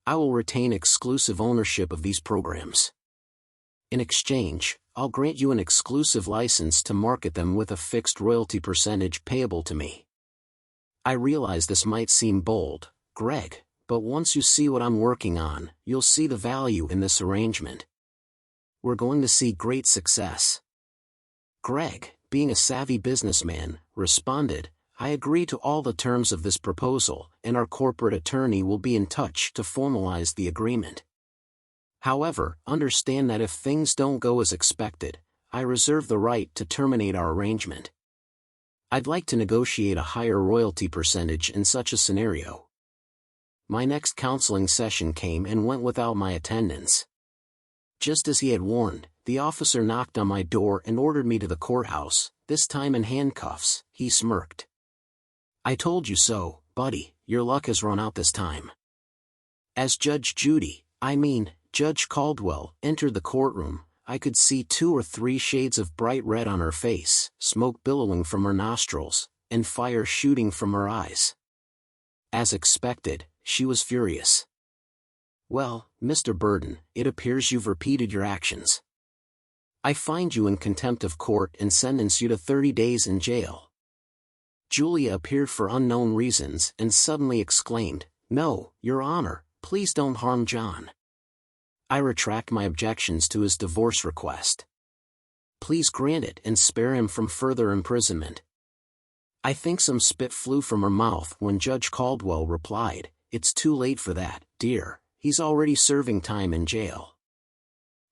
I will retain exclusive ownership of these programs. In exchange, I'll grant you an exclusive license to market them with a fixed royalty percentage payable to me. I realize this might seem bold, Greg, but once you see what I'm working on, you'll see the value in this arrangement. We're going to see great success. Greg, being a savvy businessman, responded, I agree to all the terms of this proposal, and our corporate attorney will be in touch to formalize the agreement. However, understand that if things don't go as expected, I reserve the right to terminate our arrangement. I'd like to negotiate a higher royalty percentage in such a scenario. My next counseling session came and went without my attendance. Just as he had warned, the officer knocked on my door and ordered me to the courthouse, this time in handcuffs. He smirked. I told you so, buddy, your luck has run out this time. As Judge Judge Caldwell, entered the courtroom, I could see 2 or 3 shades of bright red on her face, smoke billowing from her nostrils, and fire shooting from her eyes. As expected, she was furious. Well, Mr. Burden, it appears you've repeated your actions. I find you in contempt of court and sentence you to 30 days in jail. Julia appeared for unknown reasons and suddenly exclaimed, No, Your Honor, please don't harm John. I retract my objections to his divorce request. Please grant it and spare him from further imprisonment. I think some spit flew from her mouth when Judge Caldwell replied, It's too late for that, dear, he's already serving time in jail.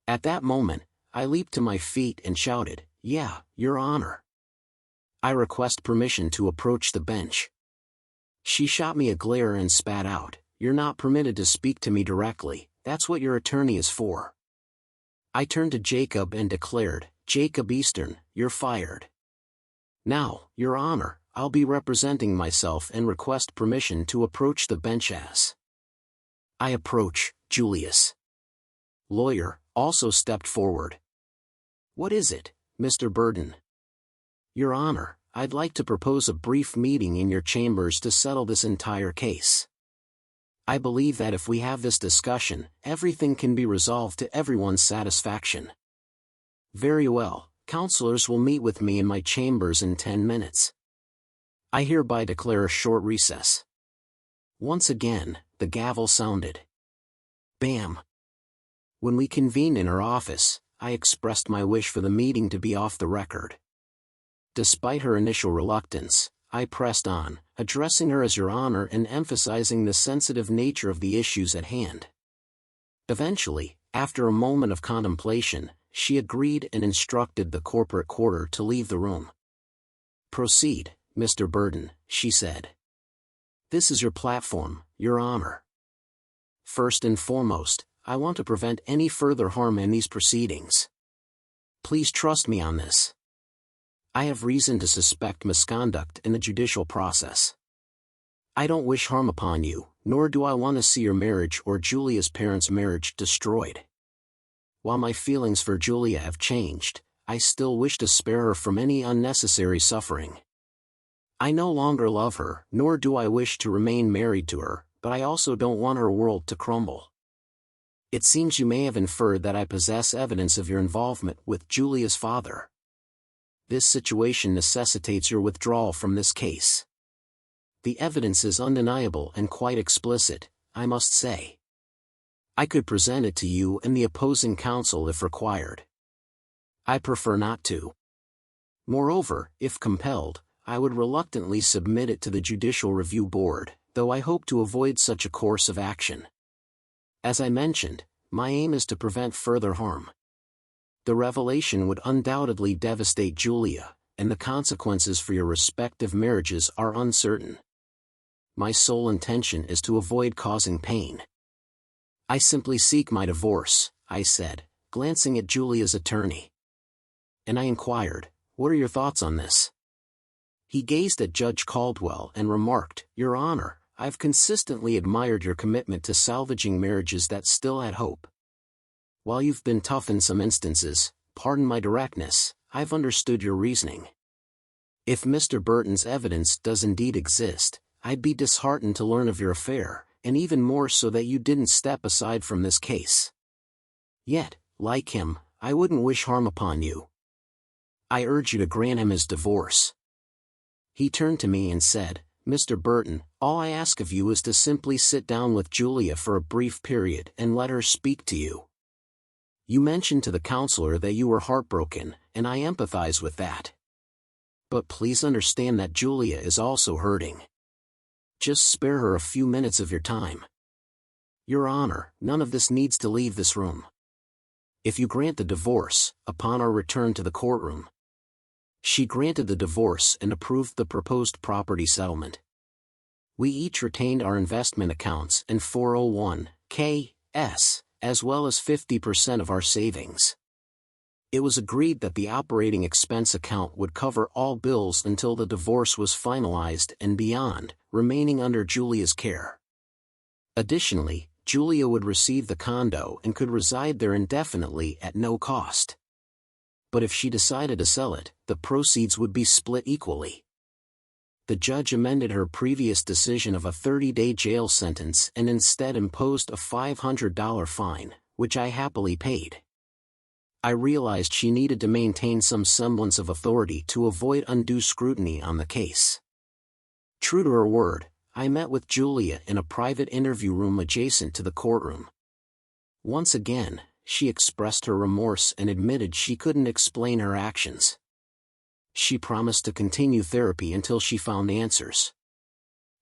At that moment, I leaped to my feet and shouted, Yeah, Your Honor. I request permission to approach the bench. She shot me a glare and spat out, You're not permitted to speak to me directly, that's what your attorney is for. I turned to Jacob and declared, Jacob Eastern, you're fired. Now, Your Honor, I'll be representing myself and request permission to approach the bench as I approach, Julius. Lawyer, also stepped forward. What is it, Mr. Burden? Your Honor, I'd like to propose a brief meeting in your chambers to settle this entire case. I believe that if we have this discussion, everything can be resolved to everyone's satisfaction. Very well, counselors will meet with me in my chambers in 10 minutes. I hereby declare a short recess. Once again, the gavel sounded. Bam! When we convened in her office, I expressed my wish for the meeting to be off the record. Despite her initial reluctance, I pressed on, addressing her as Your Honor and emphasizing the sensitive nature of the issues at hand. Eventually, after a moment of contemplation, she agreed and instructed the corporate quarter to leave the room. "Proceed, Mr. Burton," she said. "This is your platform, Your Honor. First and foremost, I want to prevent any further harm in these proceedings. Please trust me on this. I have reason to suspect misconduct in the judicial process. I don't wish harm upon you, nor do I want to see your marriage or Julia's parents' marriage destroyed. While my feelings for Julia have changed, I still wish to spare her from any unnecessary suffering. I no longer love her, nor do I wish to remain married to her, but I also don't want her world to crumble. It seems you may have inferred that I possess evidence of your involvement with Julia's father. This situation necessitates your withdrawal from this case. The evidence is undeniable and quite explicit, I must say. I could present it to you and the opposing counsel if required. I prefer not to. Moreover, if compelled, I would reluctantly submit it to the Judicial Review Board, though I hope to avoid such a course of action. As I mentioned, my aim is to prevent further harm. The revelation would undoubtedly devastate Julia, and the consequences for your respective marriages are uncertain. My sole intention is to avoid causing pain. I simply seek my divorce, I said, glancing at Julia's attorney. And I inquired, "What are your thoughts on this?" He gazed at Judge Caldwell and remarked, "Your Honor, I've consistently admired your commitment to salvaging marriages that still had hope. While you've been tough in some instances, pardon my directness, I've understood your reasoning. If Mr. Burton's evidence does indeed exist, I'd be disheartened to learn of your affair, and even more so that you didn't step aside from this case. Yet, like him, I wouldn't wish harm upon you. I urge you to grant him his divorce." He turned to me and said, "Mr. Burton, all I ask of you is to simply sit down with Julia for a brief period and let her speak to you. You mentioned to the counselor that you were heartbroken, and I empathize with that. But please understand that Julia is also hurting. Just spare her a few minutes of your time. Your Honor, none of this needs to leave this room. If you grant the divorce, upon our return to the courtroom." She granted the divorce and approved the proposed property settlement. We each retained our investment accounts and 401(k)s, as well as 50% of our savings. It was agreed that the operating expense account would cover all bills until the divorce was finalized and beyond, remaining under Julia's care. Additionally, Julia would receive the condo and could reside there indefinitely at no cost. But if she decided to sell it, the proceeds would be split equally. The judge amended her previous decision of a 30-day jail sentence and instead imposed a $500 fine, which I happily paid. I realized she needed to maintain some semblance of authority to avoid undue scrutiny on the case. True to her word, I met with Julia in a private interview room adjacent to the courtroom. Once again, she expressed her remorse and admitted she couldn't explain her actions. She promised to continue therapy until she found answers.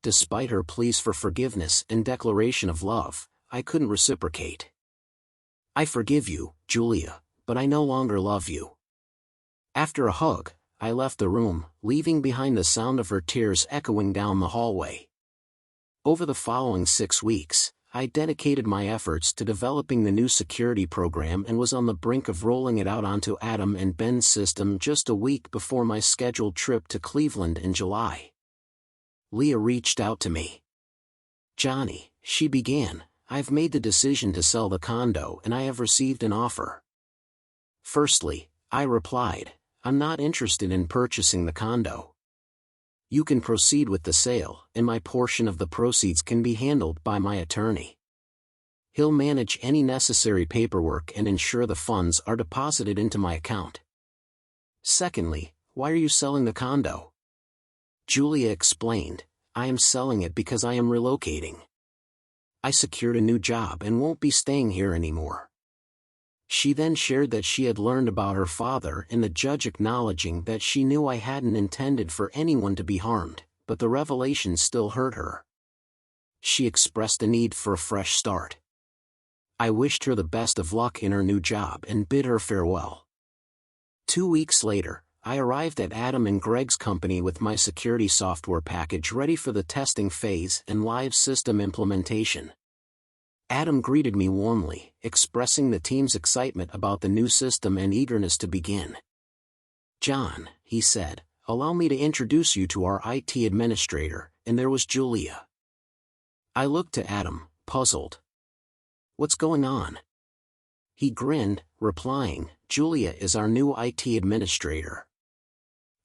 Despite her pleas for forgiveness and declaration of love, I couldn't reciprocate. "I forgive you, Julia, but I no longer love you." After a hug, I left the room, leaving behind the sound of her tears echoing down the hallway. Over the following 6 weeks, I dedicated my efforts to developing the new security program and was on the brink of rolling it out onto Adam and Ben's system just a week before my scheduled trip to Cleveland in July. Leah reached out to me. "Johnny," she began, "I've made the decision to sell the condo and I have received an offer." "Firstly," I replied, "I'm not interested in purchasing the condo. You can proceed with the sale, and my portion of the proceeds can be handled by my attorney. He'll manage any necessary paperwork and ensure the funds are deposited into my account." "Secondly, why are you selling the condo?" Julia explained, "I am selling it because I am relocating. I secured a new job and won't be staying here anymore." She then shared that she had learned about her father and the judge acknowledging that she knew I hadn't intended for anyone to be harmed, but the revelation still hurt her. She expressed a need for a fresh start. I wished her the best of luck in her new job and bid her farewell. 2 weeks later, I arrived at Adam and Greg's company with my security software package ready for the testing phase and live system implementation. Adam greeted me warmly, expressing the team's excitement about the new system and eagerness to begin. "John," he said, "allow me to introduce you to our IT administrator," and there was Julia. I looked to Adam, puzzled. "What's going on?" He grinned, replying, "Julia is our new IT administrator.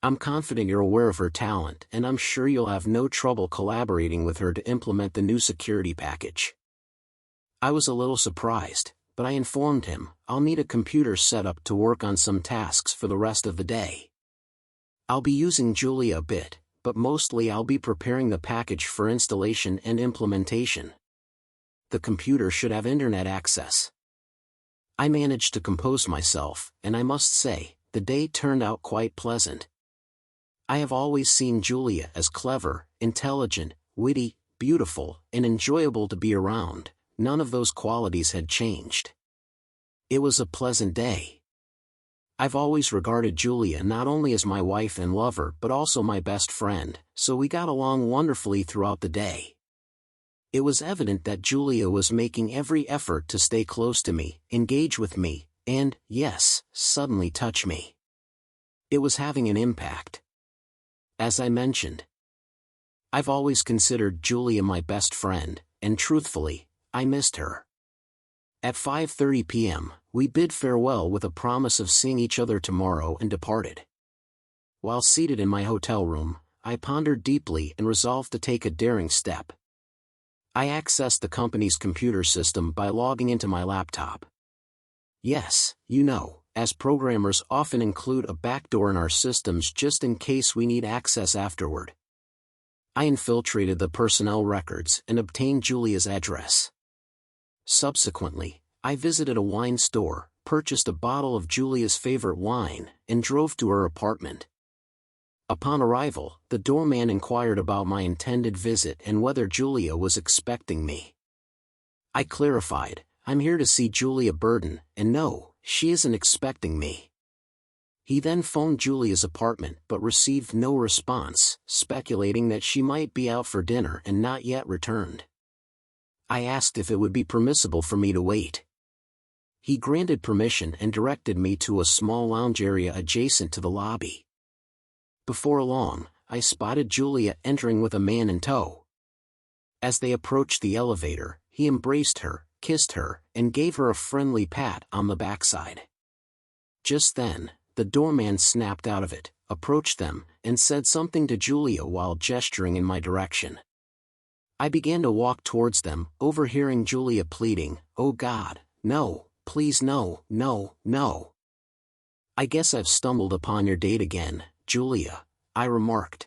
I'm confident you're aware of her talent and I'm sure you'll have no trouble collaborating with her to implement the new security package." I was a little surprised, but I informed him, "I'll need a computer set up to work on some tasks for the rest of the day. I'll be using Julia a bit, but mostly I'll be preparing the package for installation and implementation. The computer should have internet access." I managed to compose myself, and I must say, the day turned out quite pleasant. I have always seen Julia as clever, intelligent, witty, beautiful, and enjoyable to be around. None of those qualities had changed. It was a pleasant day. I've always regarded Julia not only as my wife and lover but also my best friend, so we got along wonderfully throughout the day. It was evident that Julia was making every effort to stay close to me, engage with me, and, yes, suddenly touch me. It was having an impact. As I mentioned, I've always considered Julia my best friend, and truthfully, I missed her. At 5:30 p.m., we bid farewell with a promise of seeing each other tomorrow and departed. While seated in my hotel room, I pondered deeply and resolved to take a daring step. I accessed the company's computer system by logging into my laptop. Yes, as programmers often include a backdoor in our systems just in case we need access afterward. I infiltrated the personnel records and obtained Julia's address. Subsequently, I visited a wine store, purchased a bottle of Julia's favorite wine, and drove to her apartment. Upon arrival, the doorman inquired about my intended visit and whether Julia was expecting me. I clarified, "I'm here to see Julia Burden, and no, she isn't expecting me." He then phoned Julia's apartment but received no response, speculating that she might be out for dinner and not yet returned. I asked if it would be permissible for me to wait. He granted permission and directed me to a small lounge area adjacent to the lobby. Before long, I spotted Julia entering with a man in tow. As they approached the elevator, he embraced her, kissed her, and gave her a friendly pat on the backside. Just then, the doorman snapped out of it, approached them, and said something to Julia while gesturing in my direction. I began to walk towards them, overhearing Julia pleading, "Oh God, no, please no, no, no." "I guess I've stumbled upon your date again, Julia," I remarked.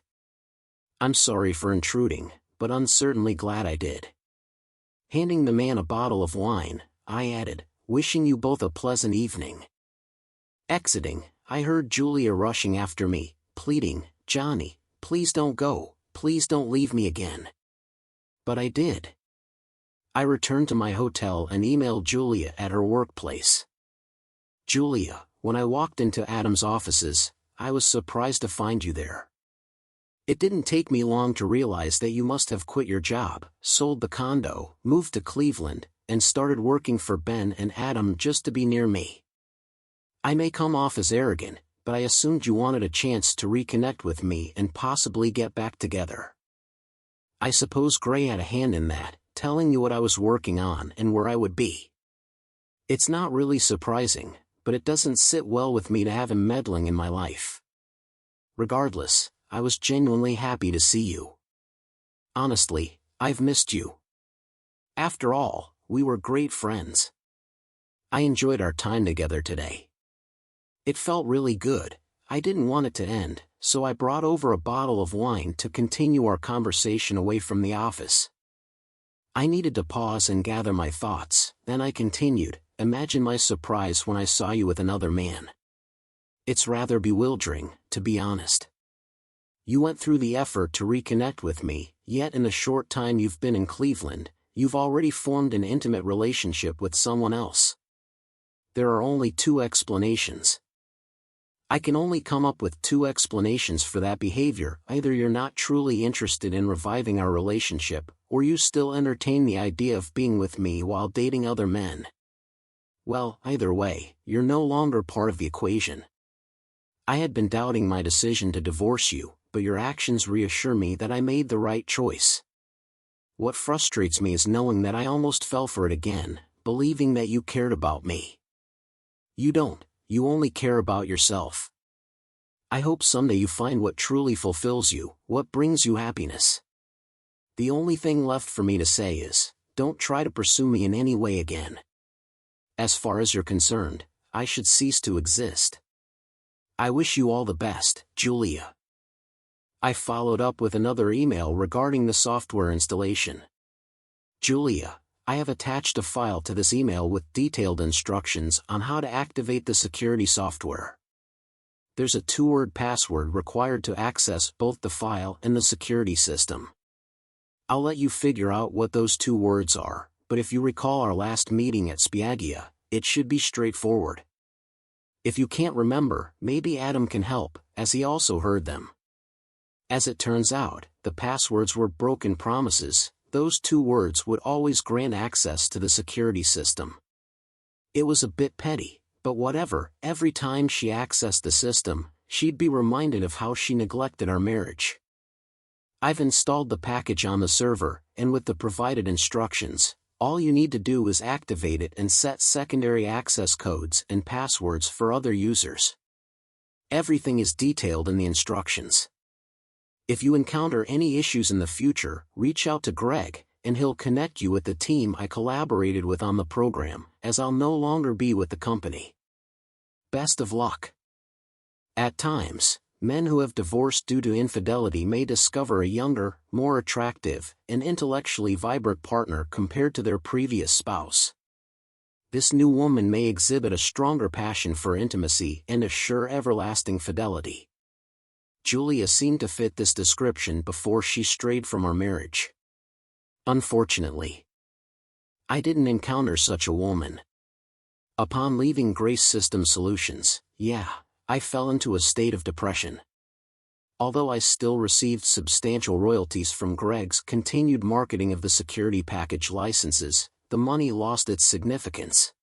"I'm sorry for intruding, but uncertainly glad I did." Handing the man a bottle of wine, I added, "Wishing you both a pleasant evening." Exiting, I heard Julia rushing after me, pleading, "Johnny, please don't go, please don't leave me again." But I did. I returned to my hotel and emailed Julia at her workplace. "Julia, when I walked into Adam's offices, I was surprised to find you there. It didn't take me long to realize that you must have quit your job, sold the condo, moved to Cleveland, and started working for Ben and Adam just to be near me. I may come off as arrogant, but I assumed you wanted a chance to reconnect with me and possibly get back together. I suppose Gray had a hand in that, telling you what I was working on and where I would be. It's not really surprising, but it doesn't sit well with me to have him meddling in my life. Regardless, I was genuinely happy to see you. Honestly, I've missed you. After all, we were great friends. I enjoyed our time together today. It felt really good. I didn't want it to end, so I brought over a bottle of wine to continue our conversation away from the office. I needed to pause and gather my thoughts, then I continued, imagine my surprise when I saw you with another man. It's rather bewildering, to be honest. You went through the effort to reconnect with me, yet in the short time you've been in Cleveland, you've already formed an intimate relationship with someone else. There are only two explanations. I can only come up with two explanations for that behavior. Either you're not truly interested in reviving our relationship, or you still entertain the idea of being with me while dating other men. Well, either way, you're no longer part of the equation. I had been doubting my decision to divorce you, but your actions reassure me that I made the right choice. What frustrates me is knowing that I almost fell for it again, believing that you cared about me. You don't, you only care about yourself. I hope someday you find what truly fulfills you, what brings you happiness. The only thing left for me to say is, don't try to pursue me in any way again. As far as you're concerned, I should cease to exist. I wish you all the best, Julia. I followed up with another email regarding the software installation. Julia, I have attached a file to this email with detailed instructions on how to activate the security software. There's a 2-word password required to access both the file and the security system. I'll let you figure out what those 2 words are, but if you recall our last meeting at Spiaggia, it should be straightforward. If you can't remember, maybe Adam can help, as he also heard them. As it turns out, the passwords were broken promises. Those 2 words would always grant access to the security system. It was a bit petty, but whatever. Every time she accessed the system, she'd be reminded of how she neglected our marriage. I've installed the package on the server, and with the provided instructions, all you need to do is activate it and set secondary access codes and passwords for other users. Everything is detailed in the instructions. If you encounter any issues in the future, reach out to Greg, and he'll connect you with the team I collaborated with on the program, as I'll no longer be with the company. Best of luck. At times, men who have divorced due to infidelity may discover a younger, more attractive, and intellectually vibrant partner compared to their previous spouse. This new woman may exhibit a stronger passion for intimacy and a sure everlasting fidelity. Julia seemed to fit this description before she strayed from our marriage. Unfortunately, I didn't encounter such a woman. Upon leaving Grace System Solutions, I fell into a state of depression. Although I still received substantial royalties from Greg's continued marketing of the security package licenses, the money lost its significance.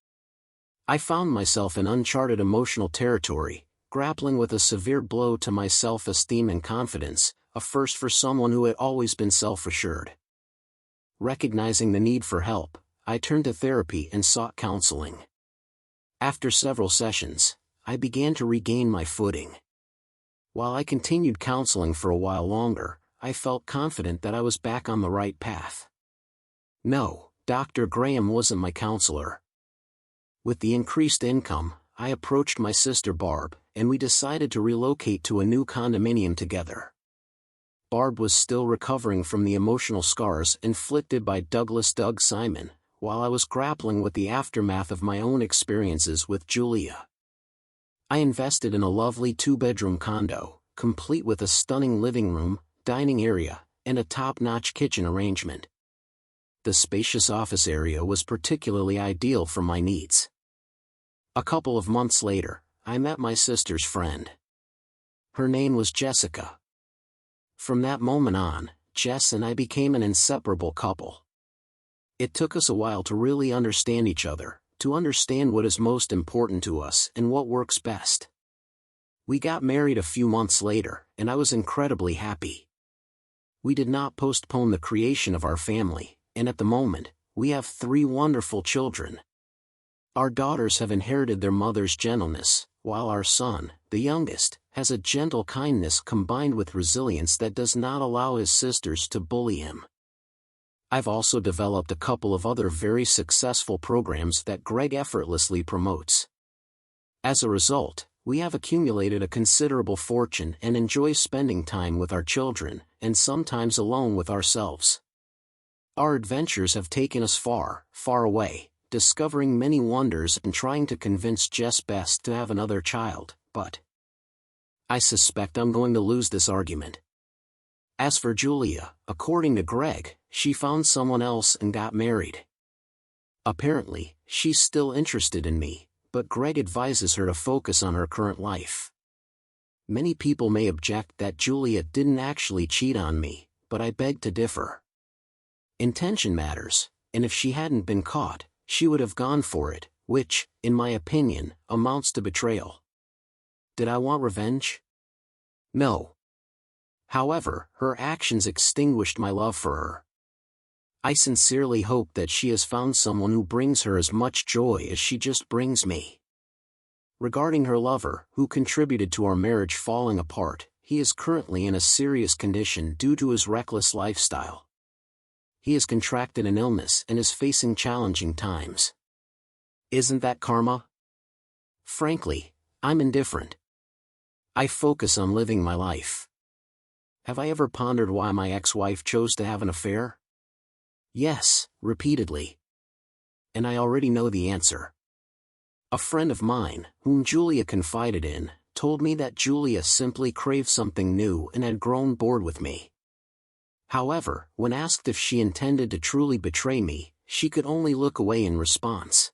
I found myself in uncharted emotional territory, grappling with a severe blow to my self-esteem and confidence, a first for someone who had always been self-assured. Recognizing the need for help, I turned to therapy and sought counseling. After several sessions, I began to regain my footing. While I continued counseling for a while longer, I felt confident that I was back on the right path. No, Dr. Graham wasn't my counselor. With the increased income, I approached my sister Barb, and we decided to relocate to a new condominium together. Barb was still recovering from the emotional scars inflicted by Doug Simon, while I was grappling with the aftermath of my own experiences with Julia. I invested in a lovely 2-bedroom condo, complete with a stunning living room, dining area, and a top-notch kitchen arrangement. The spacious office area was particularly ideal for my needs. A couple of months later, I met my sister's friend. Her name was Jessica. From that moment on, Jess and I became an inseparable couple. It took us a while to really understand each other, to understand what is most important to us and what works best. We got married a few months later, and I was incredibly happy. We did not postpone the creation of our family, and at the moment, we have 3 wonderful children. Our daughters have inherited their mother's gentleness, while our son, the youngest, has a gentle kindness combined with resilience that does not allow his sisters to bully him. I've also developed a couple of other very successful programs that Greg effortlessly promotes. As a result, we have accumulated a considerable fortune and enjoy spending time with our children, and sometimes alone with ourselves. Our adventures have taken us far, far away, discovering many wonders and trying to convince Jess best to have another child, but I suspect I'm going to lose this argument. As for Julia, according to Greg, she found someone else and got married. Apparently, she's still interested in me, but Greg advises her to focus on her current life. Many people may object that Julia didn't actually cheat on me, but I beg to differ. Intention matters, and if she hadn't been caught, she would have gone for it, which, in my opinion, amounts to betrayal. Did I want revenge? No. However, her actions extinguished my love for her. I sincerely hope that she has found someone who brings her as much joy as she just brings me. Regarding her lover, who contributed to our marriage falling apart, he is currently in a serious condition due to his reckless lifestyle. He has contracted an illness and is facing challenging times. Isn't that karma? Frankly, I'm indifferent. I focus on living my life. Have I ever pondered why my ex-wife chose to have an affair? Yes, repeatedly. And I already know the answer. A friend of mine, whom Julia confided in, told me that Julia simply craved something new and had grown bored with me. However, when asked if she intended to truly betray me, she could only look away in response.